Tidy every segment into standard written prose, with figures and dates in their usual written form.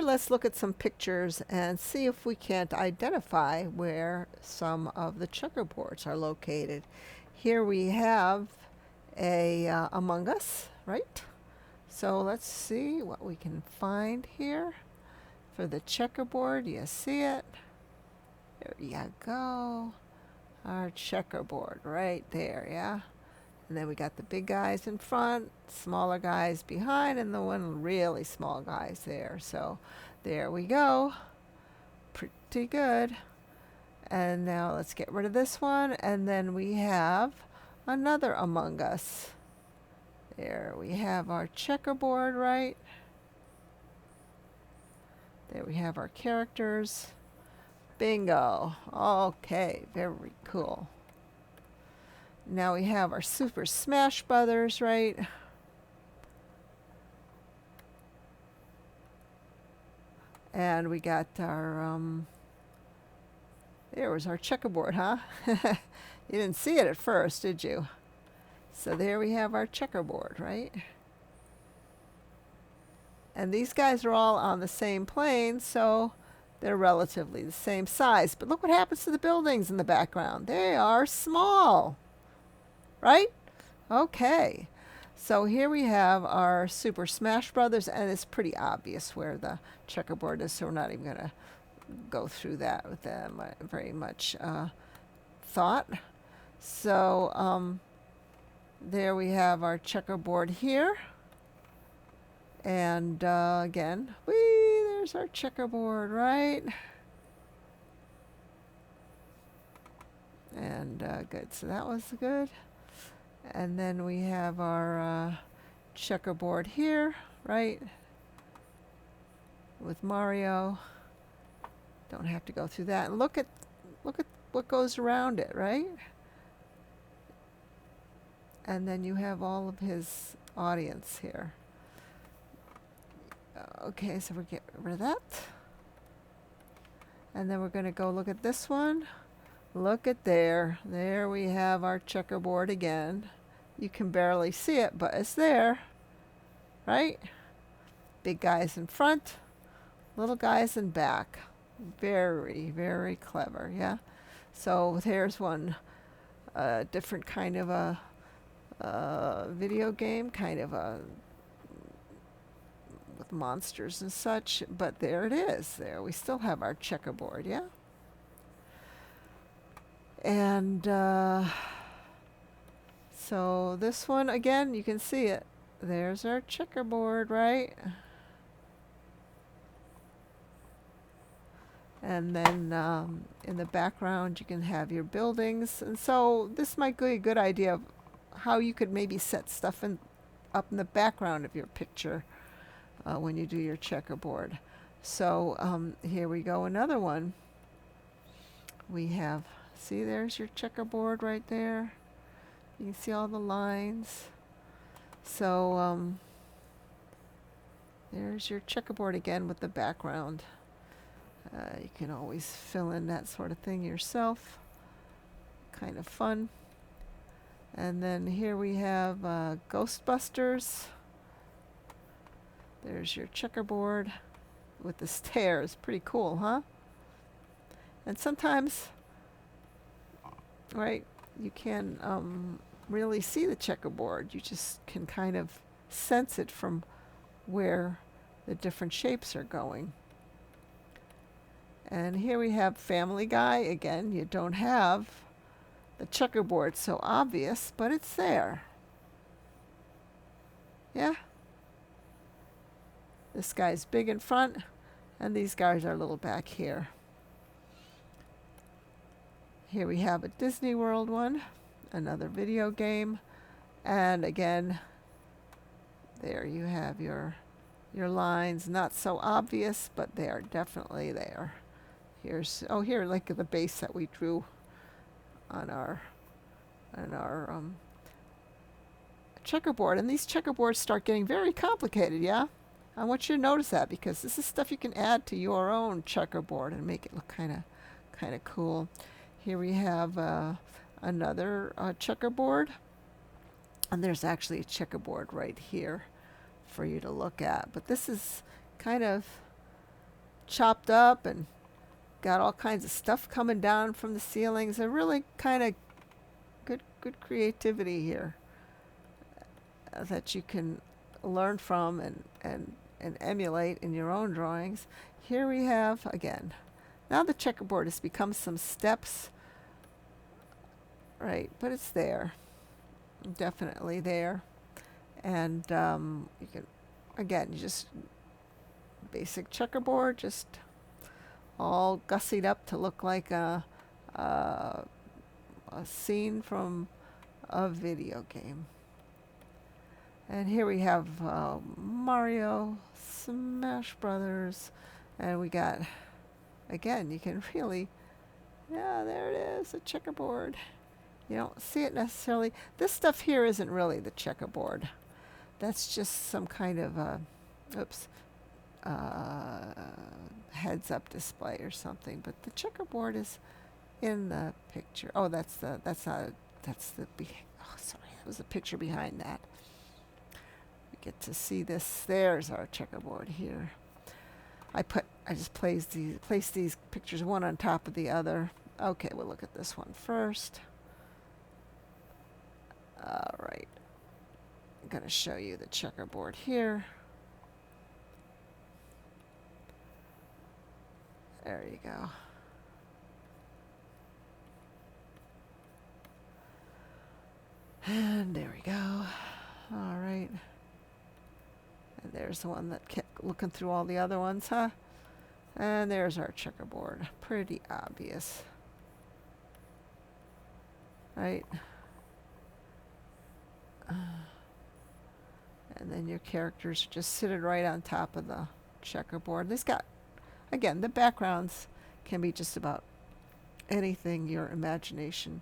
here, let's look at some pictures and see if we can't identify where some of the checkerboards are located. Here we have a Among Us, right? So let's see what we can find here for the checkerboard. You see it? There you go. Our checkerboard right there, yeah? And then we got the big guys in front, smaller guys behind, and the one really small guys there. So there we go. Pretty good. And now let's get rid of this one. And then we have another Among Us. There we have our checkerboard, right? There we have our characters. Bingo. Okay, very cool. Now we have our Super Smash Brothers, right? And we got our, there was our checkerboard, huh? You didn't see it at first, did you? So there we have our checkerboard, right? And these guys are all on the same plane, so they're relatively the same size. But look what happens to the buildings in the background. They are small, right? Okay. So here we have our Super Smash Brothers, and it's pretty obvious where the checkerboard is, so we're not even going to go through that with them very much thought. So there we have our checkerboard here. And again, there's our checkerboard, right? And good, so that was good. And then we have our checkerboard here, right? With Mario. Don't have to go through that. And look at what goes around it, right? And then you have all of his audience here. Okay, so we'll get rid of that. And then we're going to go look at this one. Look at there. There we have our checkerboard again. You can barely see it, but it's there, right? Big guys in front, little guys in back. Very, very clever, yeah? So here's one different kind of a video game, kind of a with monsters and such, but there it is. There we still have our checkerboard, yeah? And so this one, again, you can see it. There's our checkerboard, right? And then in the background, you can have your buildings. And so this might be a good idea of how you could maybe set stuff up in the background of your picture when you do your checkerboard. So here we go, another one. We have, see, there's your checkerboard right there. You can see all the lines. So there's your checkerboard again with the background. You can always fill in that sort of thing yourself. Kind of fun. And then here we have Ghostbusters. There's your checkerboard with the stairs. Pretty cool, huh? And sometimes, right, you can really see the checkerboard. You just can kind of sense it from where the different shapes are going. And here we have Family Guy. Again, you don't have the checkerboard so obvious, but it's there. Yeah? This guy's big in front, and these guys are a little back here. Here we have a Disney World one, another video game, and again, there you have your lines. Not so obvious, but they are definitely there. Here's, oh, here, like the base that we drew on our checkerboard. And these checkerboards start getting very complicated, yeah? I want you to notice that, because this is stuff you can add to your own checkerboard and make it look kind of cool. Here we have another checkerboard, and there's actually a checkerboard right here for you to look at. But this is kind of chopped up and got all kinds of stuff coming down from the ceilings. A really kind of good creativity here that you can learn from and emulate in your own drawings. Here we have, again, now the checkerboard has become some steps, right, but it's there, definitely there. And you can, again, you just basic checkerboard, just all gussied up to look like a scene from a video game. And here we have Mario, Smash Brothers, and we got, again, you can really, yeah, there it is, a checkerboard. You don't see it necessarily. This stuff here isn't really the checkerboard. That's just some kind of heads-up display or something. But the checkerboard is in the picture. Oh, that's the oh, sorry, that was the picture behind that. We get to see this. There's our checkerboard here. I just placed these pictures one on top of the other. Okay, we'll look at this one first. All right. I'm going to show you the checkerboard here. There you go. And there we go. All right. And there's the one that kept looking through all the other ones, huh? And there's our checkerboard. Pretty obvious. Right? And then your characters are just sitting right on top of the checkerboard. This got, again, the backgrounds can be just about anything your imagination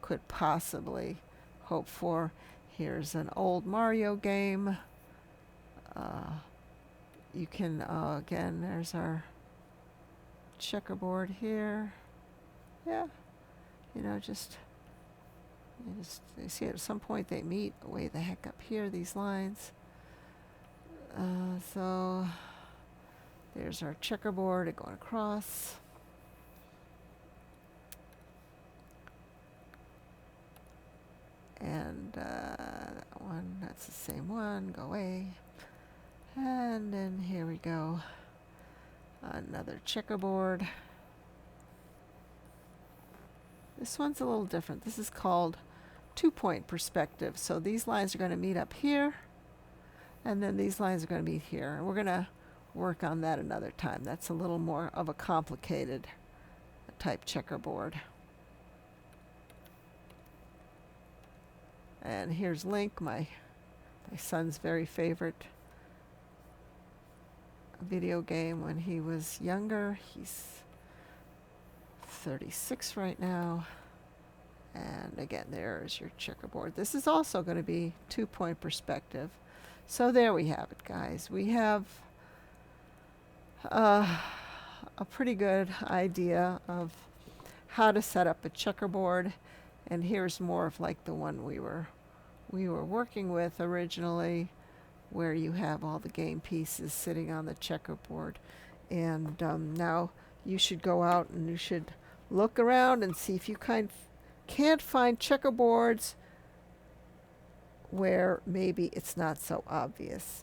could possibly hope for. Here's an old Mario game. You can, again, there's our checkerboard here. Yeah, just you see at some point they meet way the heck up here, these lines. So there's our checkerboard going across. And that one, that's the same one, go away. And then here we go. Another checkerboard. This one's a little different. This is called two-point perspective. So these lines are going to meet up here, and then these lines are going to meet here. And we're going to work on that another time. That's a little more of a complicated type checkerboard. And here's Link, my son's very favorite video game when he was younger. He's 36 right now. And again, there's your checkerboard. This is also going to be two-point perspective. So there we have it, guys. We have a pretty good idea of how to set up a checkerboard. And here's more of like the one we were working with originally, where you have all the game pieces sitting on the checkerboard. And now you should go out and you should look around and see if you can't find checkerboards where maybe it's not so obvious.